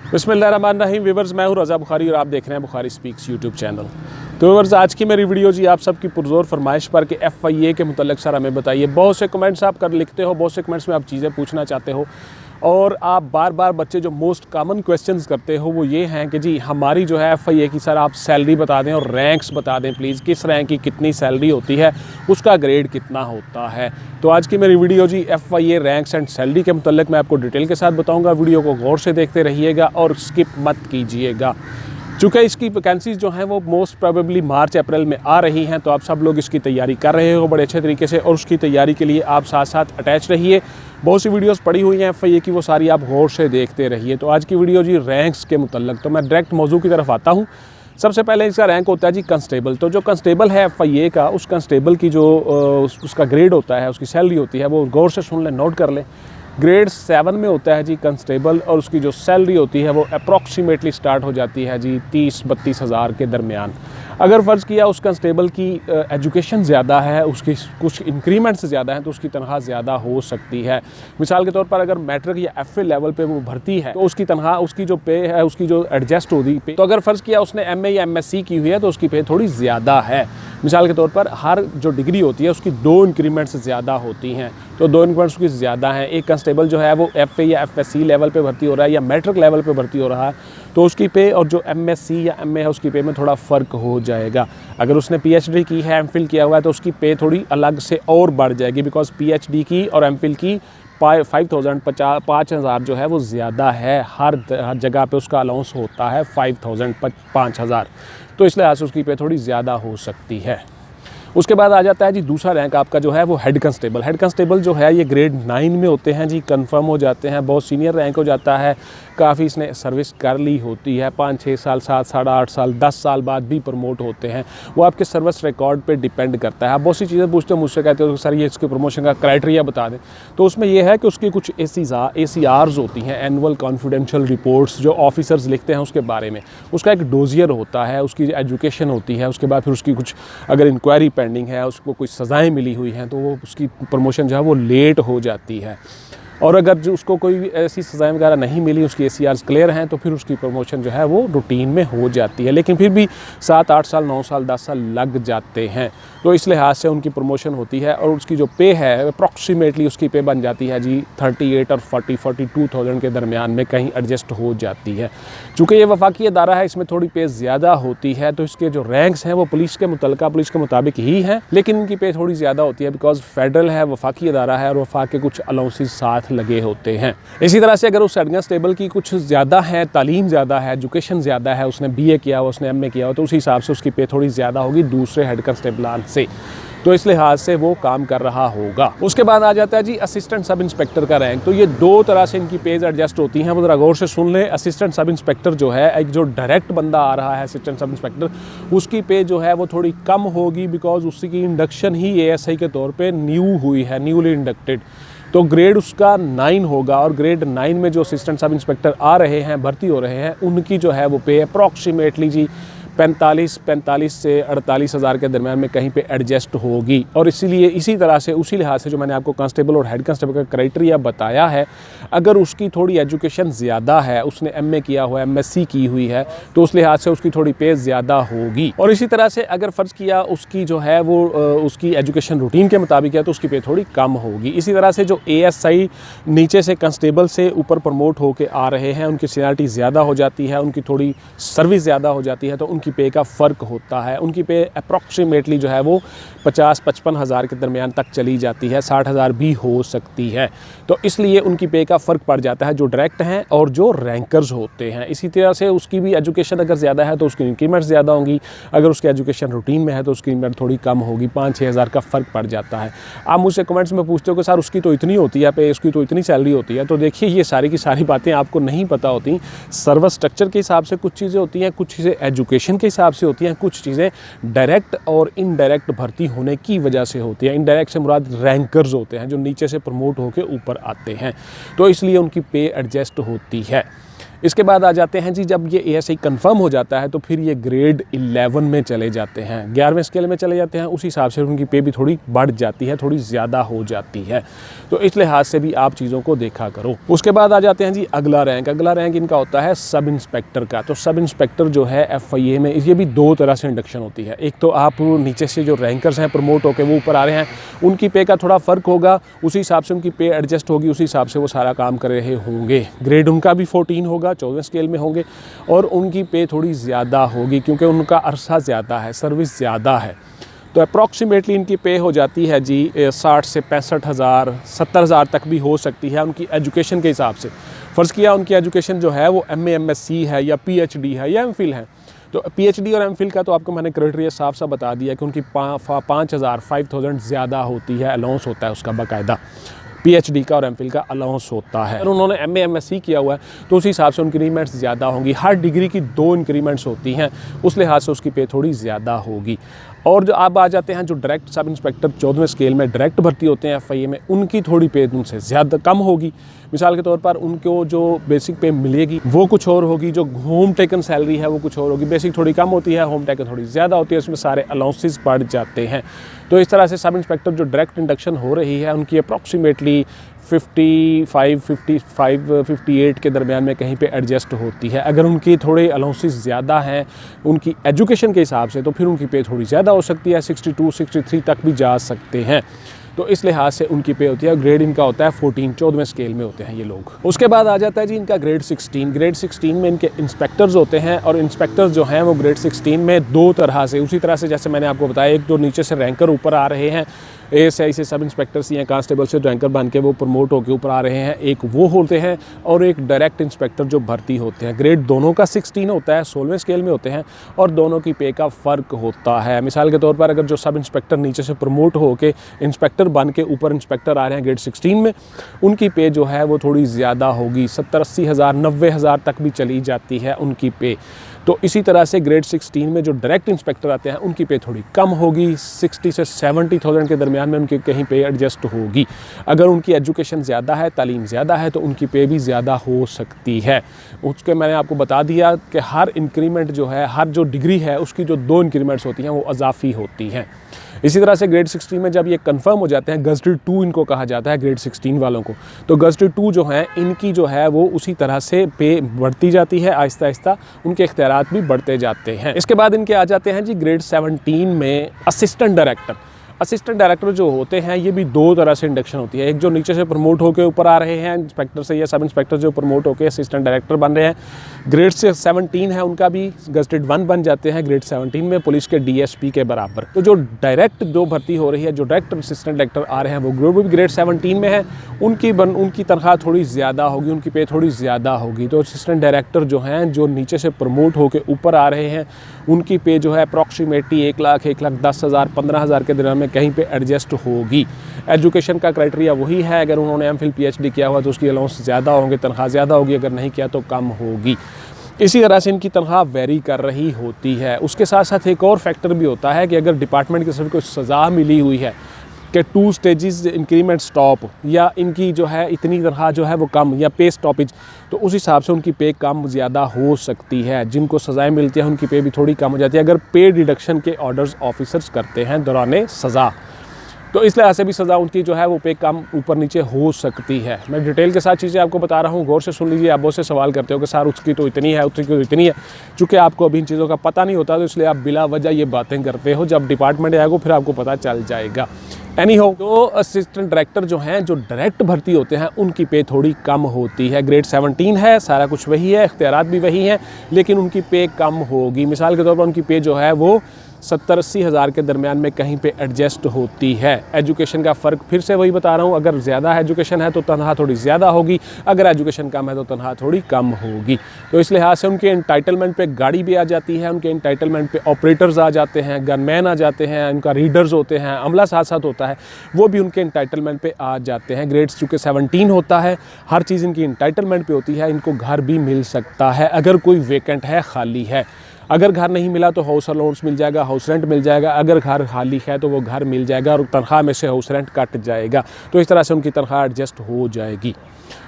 बिस्मिल्लाहिर्रहमानिर्रहीम व्यूअर्स, मैं हूं रज़ा बुखारी और आप देख रहे हैं बुखारी स्पीक्स यूट्यूब चैनल। तो व्यूअर्स, आज की मेरी वीडियो जी आप सबकी पुरज़ोर फरमाइश पर कि FIA के मुतल्लिक़ सर हमें बताइए। बहुत से कमेंट्स आप कर लिखते हो, बहुत से कमेंट्स में आप चीज़ें पूछना चाहते हो और आप बार बार बच्चे जो मोस्ट कॉमन क्वेश्चंस करते हो वो ये हैं कि जी हमारी जो है FIA की सर आप सैलरी बता दें और रैंक्स बता दें प्लीज़, किस रैंक की कितनी सैलरी होती है, उसका ग्रेड कितना होता है। तो आज की मेरी वीडियो जी FIA रैंक्स एंड सैलरी के मुतल्लिक़ मैं आपको डिटेल के साथ बताऊँगा। वीडियो को गौर से देखते रहिएगा और स्किप मत कीजिएगा। चूँकि इसकी वैकेंसीज़ जो हैं वो मोस्ट प्रोबेबली मार्च अप्रैल में आ रही हैं, तो आप सब लोग इसकी तैयारी कर रहे हो बड़े अच्छे तरीके से और उसकी तैयारी के लिए आप साथ साथ अटैच रहिए। बहुत सी वीडियोस पड़ी हुई हैं FIA की, वो सारी आप गौर से देखते रहिए। तो आज की वीडियो जी रैंक्स के मुतल्लिक़, तो मैं डायरेक्ट मौजू की तरफ आता हूँ। सबसे पहले इसका रैंक होता है जी कंस्टेबल। तो जो कंस्टेबल है FIA का, उस कंस्टेबल की जो उसका ग्रेड होता है, उसकी सैलरी होती है, वो गौर से सुन लें, नोट कर लें। ग्रेड 7 में होता है जी कंस्टेबल और उसकी जो सैलरी होती है वो अप्रॉक्सीमेटली स्टार्ट हो जाती है जी 30-32 हज़ार के दरमियान। अगर फ़र्ज़ किया उस कंस्टेबल की एजुकेशन ज़्यादा है, उसकी कुछ इंक्रीमेंट्स ज़्यादा हैं, तो उसकी तनख्वाह ज़्यादा हो सकती है। मिसाल के तौर पर अगर मैट्रिक या FA लेवल पे वो भर्ती है तो उसकी तनख्वाह, उसकी जो पे है, उसकी जो एडजस्ट होगी पे, तो अगर फ़र्ज़ किया उसने MA या MSc की हुई है तो उसकी पे थोड़ी ज़्यादा है। मिसाल के तौर पर हर जो डिग्री होती है उसकी 2 इंक्रीमेंट्स ज़्यादा होती हैं, तो 2 इंक्रीमेंट्स की ज़्यादा हैं। एक कंस्टेबल जो है वो FA या FSc लेवल पे भर्ती हो रहा है या मैट्रिक लेवल पे भर्ती हो रहा है, तो उसकी पे और जो MSc या MA है उसकी पे में थोड़ा फ़र्क हो जाएगा। अगर उसने PhD की है, MPhil किया हुआ है, तो उसकी पे थोड़ी अलग से और बढ़ जाएगी, बिकॉज PhD की और MPhil की 5,000 जो है वो ज़्यादा है। हर जगह पे उसका अलाउंस होता है 5,000 तो इस लिहाज से उसकी पे थोड़ी ज़्यादा हो सकती है। उसके बाद आ जाता है जी दूसरा रैंक आपका जो है वो हेड कंस्टेबल। हेड कंस्टेबल जो है ये ग्रेड 9 में होते हैं जी, कंफर्म हो जाते हैं, बहुत सीनियर रैंक हो जाता है। काफ़ी इसने सर्विस कर ली होती है, 5-6 साल, 7, 8.5 साल, 10 साल बाद भी प्रमोट होते हैं। वो आपके सर्विस रिकॉर्ड पे डिपेंड करता है। आप बहुत सी चीज़ें पूछते हो मुझसे, कहते हो सर ये इसके प्रमोशन का क्राइटेरिया बता दें। तो उसमें यह है कि उसकी कुछ ACRs होती हैं, एनुअल कॉन्फिडेंशियल रिपोर्ट्स, जो ऑफिसर्स लिखते हैं उसके बारे में। उसका एक डोजियर होता है, उसकी एजुकेशन होती है, उसके बाद फिर उसकी कुछ अगर इंक्वायरी पेंडिंग है, उसको कुछ सज़ाएँ मिली हुई हैं, तो वो उसकी प्रमोशन जो है वो लेट हो जाती है। और अगर जो उसको कोई ऐसी सज़ाएँ वगैरह नहीं मिली, उसकी ACRs क्लियर हैं, तो फिर उसकी प्रमोशन जो है वो रूटीन में हो जाती है। लेकिन फिर भी 7-8 साल, 9 साल, 10 साल लग जाते हैं, तो इस लिहाज से उनकी प्रमोशन होती है। और उसकी जो पे है अप्रॉक्सीमेटली उसकी पे बन जाती है जी 38 और 42,000 के दरमियान में कहीं एडजस्ट हो जाती है। चूँकि ये वफाकी अदारा है, इसमें थोड़ी पे ज़्यादा होती है, तो इसके जो रैंक्स हैं वो पुलिस के मुताबिक ही हैं, लेकिन इनकी पे थोड़ी ज़्यादा होती है बिकॉज फेडरल है, वफाकी अदारा है और वफाक के कुछ अलाउंसेस साथ लगे होते हैं। इसी तरह से अगर उस हेड कंस्टेबल की कुछ ज़्यादा है, तालीम ज़्यादा है, एजुकेशन ज़्यादा है, उसने BA किया हुआ, उसने MA किया हुआ, तो उस हिसाब से उसकी पे थोड़ी ज़्यादा होगी दूसरे हेड कंस्टेबलान से, तो इस लिहाज से वो काम कर रहा होगा। उसके बाद आ जाता है जी असिस्टेंट सब इंस्पेक्टर का रैंक। तो ये 2 तरह से इनकी पेज एडजस्ट होती हैं, वो ज़रा गौर से सुन लें। असिस्टेंट सब इंस्पेक्टर जो है, एक जो डायरेक्ट बंदा आ रहा है असिस्टेंट सब इंस्पेक्टर, उसकी पे जो है वो थोड़ी कम होगी बिकॉज उसकी इंडक्शन ही ASI के तौर पर न्यू हुई है, न्यूली इंडक्टेड। तो ग्रेड उसका 9 होगा और ग्रेड 9 में जो असिस्टेंट सब इंस्पेक्टर आ रहे हैं, भर्ती हो रहे हैं, उनकी जो है वो पे अप्रॉक्सीमेटली जी 45 से 48 हज़ार के दरमियान में कहीं पे एडजस्ट होगी। और इसीलिए इसी तरह से उसी लिहाज से जो मैंने आपको कांस्टेबल और हेड कांस्टेबल का क्राइटेरिया बताया है, अगर उसकी थोड़ी एजुकेशन ज़्यादा है, उसने MA किया हुआ है, MSc की हुई है, तो उस लिहाज से उसकी थोड़ी पे ज़्यादा होगी। और इसी तरह से अगर फ़र्ज़ किया उसकी जो है वो उसकी एजुकेशन रूटीन के मुताबिक है, तो उसकी पे थोड़ी कम होगी। इसी तरह से जो ASI नीचे से कांस्टेबल से ऊपर प्रमोट होकर आ रहे हैं, उनकी सीनियरिटी ज़्यादा हो जाती है, उनकी थोड़ी सर्विस ज़्यादा हो जाती है, तो उनकी पे का फ़र्क होता है। उनकी पे अप्रॉक्सीमेटली जो है वो 50-55 हज़ार के दरमियान तक चली जाती है, 60 हज़ार भी हो सकती है। तो इसलिए उनकी पे का फ़र्क पड़ जाता है, जो डायरेक्ट हैं और जो रैंकर्स होते हैं। इसी तरह से उसकी भी एजुकेशन अगर ज़्यादा है तो उसकी इंक्रीमेंट ज़्यादा होंगी, अगर उसकी एजुकेशन रूटीन में है तो उसकी इंक्रीमेंट थोड़ी कम होगी, 5-6 हज़ार का फ़र्क पड़ जाता है। आप मुझसे कमेंट्स में पूछते हो कि सर उसकी तो इतनी होती है पे, उसकी तो इतनी सैलरी होती है, तो देखिए ये सारी की सारी बातें आपको नहीं पता होती। सर्विस स्ट्रक्चर के हिसाब से कुछ चीज़ें होती हैं, कुछ चीज़ें एजुकेशन के हिसाब से होती हैं, कुछ चीज़ें डायरेक्ट और इनडायरेक्ट भर्ती होने की वजह से होती हैं। इनडायरेक्ट से मुराद रैंकर्स होते हैं, जो नीचे से प्रमोट होकर ऊपर आते हैं, तो इसलिए उनकी पे एडजस्ट होती है। इसके बाद आ जाते हैं जी, जब ये ASI कंफर्म हो जाता है तो फिर ये ग्रेड 11 में चले जाते हैं, 11वें स्केल में चले जाते हैं। उसी हिसाब से उनकी पे भी थोड़ी बढ़ जाती है, थोड़ी ज़्यादा हो जाती है। तो इस लिहाज से भी आप चीज़ों को देखा करो। उसके बाद आ जाते हैं जी अगला रैंक। अगला रैंक इनका होता है सब इंस्पेक्टर का। तो सब इंस्पेक्टर जो है FIA में, ये भी 2 तरह से इंडक्शन होती है। एक तो आप नीचे से जो रैंकर्स हैं प्रमोट होकर वो ऊपर आ रहे हैं, उनकी पे का थोड़ा फ़र्क होगा, उसी हिसाब से उनकी पे एडजस्ट होगी, उसी हिसाब से वो सारा काम कर रहे होंगे। ग्रेड उनका भी 14 होगा, 14वें स्केल में होंगे, और उनकी पे थोड़ी ज़्यादा होगी क्योंकि उनका अरसा ज़्यादा है, सर्विस ज़्यादा है। तो अप्रॉक्सीमेटली इनकी पे हो जाती है जी 60 से 65,000, 70,000 तक भी हो सकती है उनकी एजुकेशन के हिसाब से। फ़र्ज़ किया उनकी एजुकेशन जो है वो MA MSc है या PhD है या MPhil है। तो PhD और MPhil का तो आपको मैंने क्राइटेरिया साफ साफ बता दिया कि उनकी 5,000 ज़्यादा होती है, अलाउंस होता है उसका बाकायदा। PhD का और MPhil का अलाउंस होता है। अगर उन्होंने MA MSc किया हुआ है तो उस हिसाब से इंक्रीमेंट्स ज़्यादा होंगी। हर डिग्री की 2 इंक्रीमेंट्स होती हैं, उस लिहाज से उसकी पे थोड़ी ज़्यादा होगी। और जो आप आ जाते हैं जो डायरेक्ट सब इंस्पेक्टर 14वें स्केल में डायरेक्ट भर्ती होते हैं FIA में, उनकी थोड़ी पे उनसे ज़्यादा कम होगी। मिसाल के तौर पर उनको जो बेसिक पे मिलेगी वो कुछ और होगी, जो होम टेकन सैलरी है वो कुछ और होगी। बेसिक थोड़ी कम होती है, होम टेकन थोड़ी ज़्यादा होती है, उसमें सारे अलाउंसेस बढ़ जाते हैं। तो इस तरह से सब इंस्पेक्टर जो डायरेक्ट इंडक्शन हो रही है उनकी अप्रॉक्सीमेटली 58 के दरमियान में कहीं पे एडजस्ट होती है। अगर उनकी थोड़े अलाउंसेस ज़्यादा हैं उनकी एजुकेशन के हिसाब से तो फिर उनकी पे थोड़ी ज़्यादा हो सकती है, 62 63 तक भी जा सकते हैं। तो इस लिहाज से उनकी पे होती है। ग्रेड इनका होता है 14, 14वें स्केल में होते हैं ये लोग। उसके बाद आ जाता है जी इनका ग्रेड 16। ग्रेड 16 में इनके इंस्पेक्टर्स होते हैं, और इंस्पेक्टर्स जो हैं वो ग्रेड 16 में 2 तरह से, उसी तरह से जैसे मैंने आपको बताया, एक जो नीचे से रैंकर ऊपर आ रहे हैं, ASI से सब इंस्पेक्टर्स या कांस्टेबल से रैंकर बन के वो प्रमोट होकर ऊपर आ रहे हैं, एक वो होते हैं, और एक डायरेक्ट इंस्पेक्टर जो भर्ती होते हैं। ग्रेड दोनों का 16 होता है, 16वें स्केल में होते हैं, और दोनों की पे का फ़र्क होता है। मिसाल के तौर पर अगर जो सब इंस्पेक्टर नीचे से प्रमोट होकर इंस्पेक्टर बन के ऊपर इंस्पेक्टर आ रहे हैं ग्रेड 16 में, उनकी पे जो है वो थोड़ी ज़्यादा होगी, 70-80 हज़ार 90 हज़ार तक भी चली जाती है उनकी पे। तो इसी तरह से ग्रेड 16 में जो डायरेक्ट इंस्पेक्टर आते हैं उनकी पे थोड़ी कम होगी, 60 से 70,000 के दरमियान में उनकी कहीं पे एडजस्ट होगी। अगर उनकी एजुकेशन ज़्यादा है, तालीम ज़्यादा है, तो उनकी पे भी ज़्यादा हो सकती है। उसके मैंने आपको बता दिया कि हर इंक्रीमेंट जो है, हर जो डिग्री है उसकी जो 2 इंक्रीमेंट्स होती हैं वो अजाफी होती हैं। इसी तरह से ग्रेड 16 में जब ये कंफर्म हो जाते हैं, गज़टेड 2 इनको कहा जाता है ग्रेड 16 वालों को, तो गज़टेड 2 जो हैं इनकी जो है वो उसी तरह से पे बढ़ती जाती है, आहिस्ता आहिस्ता उनके इख्तियारात भी बढ़ते जाते हैं। इसके बाद इनके आ जाते हैं जी ग्रेड 17 में असिस्टेंट डायरेक्टर। असिस्टेंट डायरेक्टर जो होते हैं ये भी 2 तरह से इंडक्शन होती है। एक जो नीचे से प्रमोट होकर ऊपर आ रहे हैं इंस्पेक्टर से, या सब इंस्पेक्टर जो प्रमोट होकर असिस्टेंट डायरेक्टर बन रहे हैं, ग्रेड से 17 है उनका भी गज़टेड 1 बन जाते हैं ग्रेड 17 में, पुलिस के DSP के बराबर। तो जो डायरेक्ट जो भर्ती हो रही है, जो डायरेक्ट असिस्टेंट डायरेक्टर आ रहे हैं वो भी ग्रेड 17 में है, उनकी तनख्वाह थोड़ी ज़्यादा होगी, उनकी पे थोड़ी ज़्यादा होगी। तो असिस्टेंट डायरेक्टर जो हैं जो नीचे से प्रमोट होकर ऊपर आ रहे हैं उनकी पे जो है अप्रॉक्सीमेटली 1 लाख 1,10,000 15,000 के दरमियान में कहीं पे एडजस्ट होगी। एजुकेशन का क्राइटेरिया वही है, अगर उन्होंने MPhil PhD किया हुआ तो उसकी अलाउंस ज़्यादा होंगे, तनख्वाह ज़्यादा होगी, अगर नहीं किया तो कम होगी। इसी तरह से इनकी तनख्वाह वेरी कर रही होती है। उसके साथ साथ एक और फैक्टर भी होता है कि अगर डिपार्टमेंट की तरफ कोई सज़ा मिली हुई है कि 2 स्टेजेस इंक्रीमेंट स्टॉप, या इनकी जो है इतनी तनख्वाह जो है वो कम, या पे स्टॉपेज, तो उस हिसाब से उनकी पे कम ज़्यादा हो सकती है। जिनको सज़ाएं मिलती हैं उनकी पे भी थोड़ी कम हो जाती है अगर पे डिडक्शन के ऑर्डर्स ऑफिसर्स करते हैं दौरान सज़ा। तो इस लिहाज से भी सज़ा उनकी जो है वो पे कम ऊपर नीचे हो सकती है। मैं डिटेल के साथ चीज़ें आपको बता रहा हूँ, गौर से सुन लीजिए। आप बहुत से सवाल करते हो कि सर उसकी तो इतनी है, उसकी तो इतनी है। चूँकि आपको अभी इन चीज़ों का पता नहीं होता तो इसलिए आप बिला वजह ये बातें करते हो। जब डिपार्टमेंट आएगा फिर आपको पता चल जाएगा। एनीहो, तो असिस्टेंट डायरेक्टर जो हैं जो डायरेक्ट भर्ती होते हैं उनकी पे थोड़ी कम होती है। ग्रेड 17 है, सारा कुछ वही है, इख्तियारात भी वही हैं, लेकिन उनकी पे कम होगी। मिसाल के तौर पर उनकी पे जो है वो 70-80 हज़ार के दरमियान में कहीं पे एडजस्ट होती है। एजुकेशन का फ़र्क फिर से वही बता रहा हूँ, अगर ज़्यादा एजुकेशन है तो तनख्वाह थोड़ी ज़्यादा होगी, अगर एजुकेशन कम है तो तनख्वाह थोड़ी कम होगी। तो इस लिहाज से उनके इंटाइटलमेंट पे गाड़ी भी आ जाती है, उनके इंटाइटलमेंट पे ऑपरेटर्स आ जाते हैं, गनमैन आ जाते हैं, उनका रीडर्स होते हैं, अमला साथ साथ होता है, वो भी उनके इंटाइटलमेंट पे आ जाते हैं। ग्रेड्स चूँकि 17 होता है, हर चीज़ इनकी इंटाइटलमेंट पे होती है। इनको घर भी मिल सकता है अगर कोई वेकेंट है, खाली है। अगर घर नहीं मिला तो हाउस अलाउंस मिल जाएगा, हाउस रेंट मिल जाएगा। अगर घर खाली है तो वो घर मिल जाएगा और तनख्वाह में से हाउस रेंट कट जाएगा। तो इस तरह से उनकी तनख्वाह एडजस्ट हो जाएगी।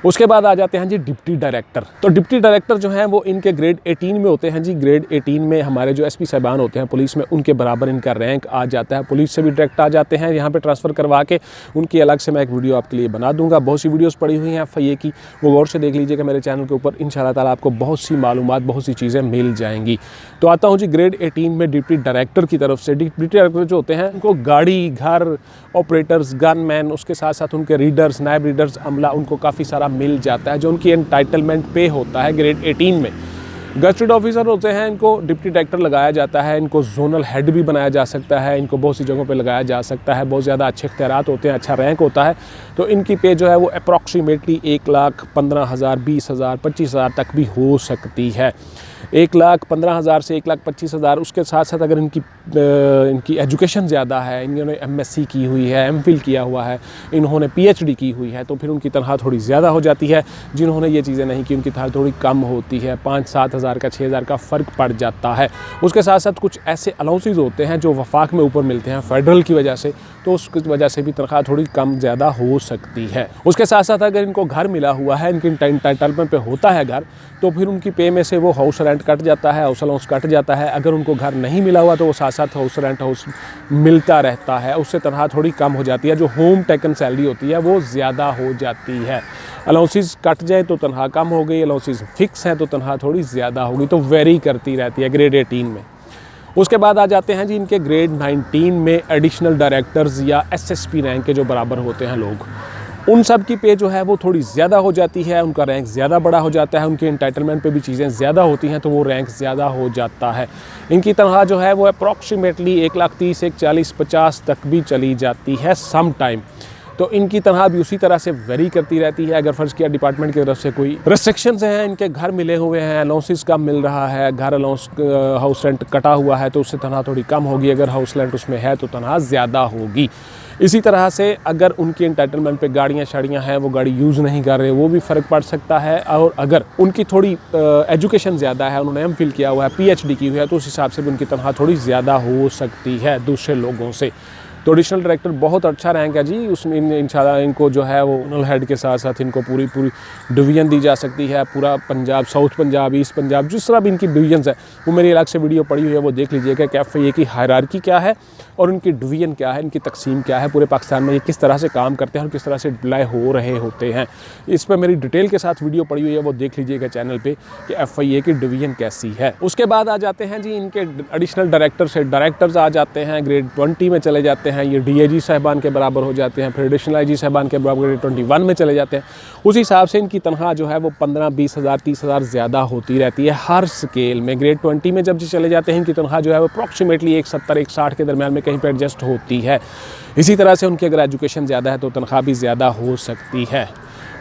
उसके बाद आ जाते हैं जी डिप्टी डायरेक्टर। तो डिप्टी डायरेक्टर जो हैं वो इनके ग्रेड 18 में होते हैं जी। ग्रेड 18 में हमारे जो एसपी साहबान होते हैं पुलिस में, उनके बराबर इनका रैंक आ जाता है। पुलिस से भी डायरेक्ट आ जाते हैं यहाँ पे ट्रांसफ़र करवा के। उनकी अलग से मैं एक वीडियो आपके लिए बना दूंगा। बहुत सी वीडियोस पड़ी हुई हैं FIA की, वो गौर से देख लीजिएगा मेरे चैनल के ऊपर। इंशाल्लाह ताला आपको बहुत सी मालूमात, बहुत सी चीज़ें मिल जाएंगी। तो आता हूँ जी ग्रेड 18 में डिप्टी डायरेक्टर की तरफ से। डिप्टी डायरेक्टर जो होते हैं उनको गाड़ी, घर, ऑपरेटर्स, गनमैन, उसके साथ साथ उनके रीडर्स, नायब रीडर्स, अमला, उनको काफ़ी सारा मिल जाता है जो उनकी एंटाइटलमेंट पे होता है ग्रेड 18 में। गस्टेड ऑफिसर होते हैं, इनको डिप्टी डायरेक्टर लगाया जाता है। इनको जोनल हेड भी बनाया जा सकता है। इनको बहुत सी जगहों पे लगाया जा सकता है। बहुत ज़्यादा अच्छे इख्तियारात होते हैं, अच्छा रैंक होता है। तो इनकी पे जो है वो अप्रॉक्सीमेटली 1,15,000, 20,000, 25,000 तक भी हो सकती है। 1,15,000 से 1,25,000। उसके साथ साथ अगर इनकी एजुकेशन ज़्यादा है, इन्होंने MSc की हुई है, MPhil किया हुआ है, इन्होंने PhD की हुई है, तो फिर उनकी तनख्वाह थोड़ी ज़्यादा हो जाती है। जिन्होंने ये चीज़ें नहीं की उनकी तनख्वाह थोड़ी कम होती है। 5-7 हज़ार का, 6 हज़ार का फ़र्क पड़ जाता है। उसके साथ साथ कुछ ऐसे अलाउंसेस होते हैं जो वफाक में ऊपर मिलते हैं फेडरल की वजह से, तो उसकी वजह से भी तनख्वाह थोड़ी कम ज़्यादा हो सकती है। उसके साथ साथ अगर इनको घर मिला हुआ है, इनकी एंटाइटलमेंट पे होता है घर, तो फिर उनकी पे में से वो हाउस रेंट कट जाता है, हाउस अलाउंस कट जाता है। अगर उनको घर नहीं मिला हुआ तो वो साथ साथ हाउस रेंट मिलता रहता है, उससे तनख्वाह थोड़ी कम हो जाती है। जो होम टेकन सैलरी होती है वो ज़्यादा हो जाती है। अलाउंसेस कट जाए तो तनख्वाह कम हो गई, अलाउंसेस फिक्स हैं तो तनख्वाह थोड़ी ज़्यादा होगी। तो वेरी करती रहती है ग्रेड 18 में। उसके बाद आ जाते हैं जी इनके ग्रेड 19 में एडिशनल डायरेक्टर्स या SSP रैंक के जो बराबर होते हैं लोग, उन सब की पे जो है वो थोड़ी ज़्यादा हो जाती है। उनका रैंक ज़्यादा बड़ा हो जाता है, उनके एंटाइटलमेंट पे भी चीज़ें ज़्यादा होती हैं, तो वो रैंक ज़्यादा हो जाता है। इनकी तनख्वाह जो है वो अप्रॉक्सीमेटली 1,30,000, 1,40,000, 50 तक भी चली जाती है सम टाइम। तो इनकी तनख्वाह भी उसी तरह से वेरी करती रहती है। अगर फ़र्ज़ किया डिपार्टमेंट की तरफ से कोई रिस्ट्रिक्शंस हैं, इनके घर मिले हुए हैं, अलाउंसेस कम मिल रहा है, घर अलाउंस, हाउस रेंट कटा हुआ है, तो उससे तनख्वाह थोड़ी कम होगी। अगर हाउस रेंट उसमें है तो तनख्वाह ज़्यादा होगी। इसी तरह से अगर उनकी एंटाइटलमेंट पे गाड़ियाँ शाड़ियाँ हैं, वो गाड़ी यूज़ नहीं कर रहे, वो भी फ़र्क पड़ सकता है। और अगर उनकी थोड़ी एजुकेशन ज़्यादा है, उन्होंने MPhil किया हुआ है, PhD की हुई है, तो उस हिसाब से भी उनकी तनख्वाह थोड़ी ज़्यादा हो सकती है दूसरे लोगों से। तो एडिशनल डायरेक्टर बहुत अच्छा रैंक है जी। उसमें इंशाल्लाह इनको जो है वो जोनल हेड के साथ साथ इनको पूरी डिवीज़न दी जा सकती है। पूरा पंजाब, साउथ पंजाब, ईस्ट पंजाब, जिस तरह भी इनकी डिवीजन्स है, वो मेरी अलग से वीडियो पड़ी हुई है, वो देख लीजिएगा कि FIA की हायरार्की क्या है और उनकी डिवीज़न क्या है, इनकी तकसीम क्या है, पूरे पाकिस्तान में ये किस तरह से काम करते हैं और किस तरह से डिप्लॉय हो रहे होते हैं। इस पर मेरी डिटेल के साथ वीडियो पड़ी हुई है, वो देख लीजिएगा चैनल पे कि FIA की डिवीज़न कैसी है। उसके बाद आ जाते हैं जी इनके एडिशनल डायरेक्टर से डायरेक्टर्स आ जाते हैं, ग्रेड 20 में चले जाते हैं। ये DIG साहबान के बराबर हो जाते हैं। फिर एडिशनल IG साहबान के बराबर ग्रेड 21 में चले जाते हैं। उस हिसाब से इनकी तनख्वाह जो है वो 15-20 हज़ार, 30 हज़ार ज़्यादा होती रहती है हर स्केल में। ग्रेड 20 में जब चले जाते हैं इनकी तनख्वाह जो है वो अप्रॉक्सीमेटली 170-160 के दरमियान में कहीं पर एडजस्ट होती है। इसी तरह से उनकी अगर एजुकेशन ज़्यादा है तो तनख्वाह भी ज़्यादा हो सकती है।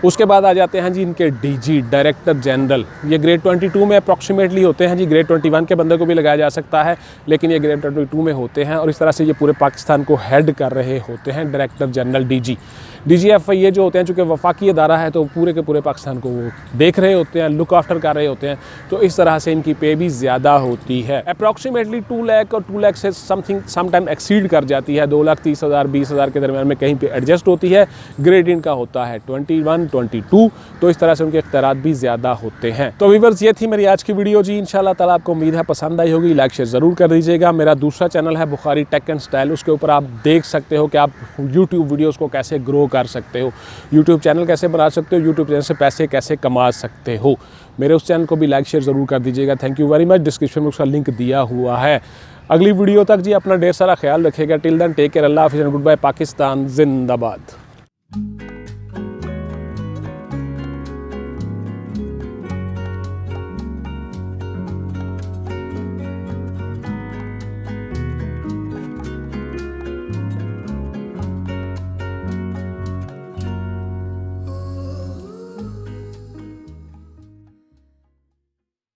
उसके बाद आ जाते हैं जी इनके DG, डायरेक्टर जनरल। ये ग्रेड 22 में अप्रॉक्सीमेटली होते हैं जी। ग्रेड 21 के बंदे को भी लगाया जा सकता है, लेकिन ये ग्रेड 22 में होते हैं और इस तरह से ये पूरे पाकिस्तान को हेड कर रहे होते हैं, डायरेक्टर जनरल DG। FIA जो होते हैं, चूँकि वफाकी अदारा है तो पूरे के पूरे पाकिस्तान को वो देख रहे होते हैं, लुक आफ्टर कर रहे होते हैं, तो इस तरह से इनकी पे भी ज़्यादा होती है। अप्रॉक्सीमेटली 2 लाख और 2 लाख से सम टाइम एक्सीड कर जाती है। 2,30,000, 20,000 के दरमियान में कहीं पे एडजस्ट होती है। ग्रेड इनका होता है 21, 22, तो इस तरह से उनके इख्तियारात भी ज़्यादा होते हैं। तो व्यूअर्स, ये थी मेरी आज की वीडियो जी। इंशाल्लाह ताला आपको उम्मीद है पसंद आई होगी। लाइक शेयर ज़रूर कर दीजिएगा। मेरा दूसरा चैनल है बुखारी टेक एंड स्टाइल, उसके ऊपर आप देख सकते हो कि आप यूट्यूब वीडियोज़ को कैसे ग्रो कर सकते हो, यूट्यूब चैनल कैसे बना सकते हो, यूट्यूब चैनल से पैसे कैसे कमा सकते हो। मेरे उस चैनल को भी लाइक शेयर ज़रूर कर दीजिएगा। Thank you very much. Description में उसका लिंक दिया हुआ है। अगली वीडियो तक जी अपना ढेर सारा ख्याल रखिएगा। टिल देन टेक केयर, अल्लाह हाफ़िज़ एंड गुड बाय। पाकिस्तान जिंदाबाद।